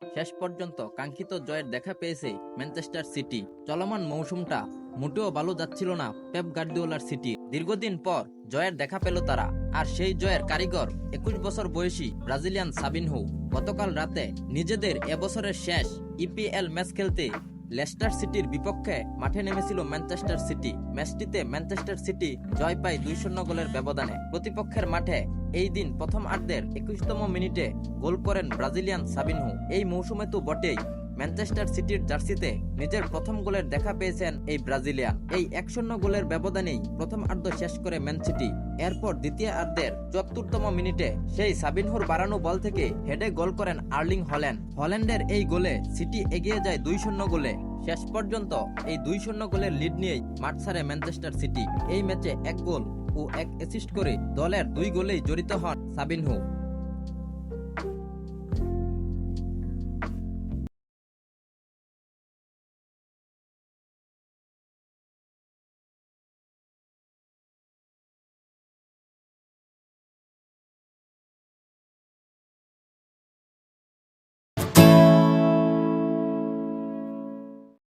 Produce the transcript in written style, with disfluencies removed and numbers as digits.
শেষ পর্যন্ত কাঙ্ক্ষিত জয়ের দেখা পেয়েছে ম্যানচেস্টার সিটি। চলমান মৌসুমটা মোটেও ভালো যাচ্ছিল না পেপ গার্দিওলার সিটি। দীর্ঘদিন পর জয়ের দেখা পেল তারা, আর সেই জয়ের কারিগর 21 বছর বয়সী ব্রাজিলিয়ান সাবিনহো। গতকাল রাতে নিজেদের এবছরের শেষ ইপিএল ম্যাচ খেলতে লেস্টার সিটির বিপক্ষে মাঠে নেমেছিল ম্যানচেস্টার সিটি। ম্যাচটিতে ম্যানচেস্টার সিটি জয় পায় 2-0 গোলের ব্যবধানে। প্রতিপক্ষের মাঠে এই দিন প্রথমার্ধের 21তম মিনিটে গোল করেন ব্রাজিলিয়ান সাবিনহো। এই মৌসুমে তো বটেই, ম্যানচেস্টার সিটির জার্সিতে নিজের প্রথম গোলের দেখা পেয়েছেন এই ব্রাজিলিয়ান। এই 1-0 গোলের ব্যবধানেই প্রথমার্ধ শেষ করে ম্যান সিটি। এরপর দ্বিতীয়ার্ধের 74তম মিনিটে সেই সাবিনহোর বাড়ানো বল থেকে হেডে গোল করেন আর্লিং হল্যান্ড। হল্যান্ডের এই গোলে সিটি এগিয়ে যায় 2-0 গোলে। শেষ পর্যন্ত এই 2-0 গোলের লিড নিয়েই মাঠ ছাড়ে ম্যানচেস্টার সিটি। এই ম্যাচে 1 গোল ও 1 অ্যাসিস্ট করে দলের 2 গোলেই জড়িত হন সাবিনহো।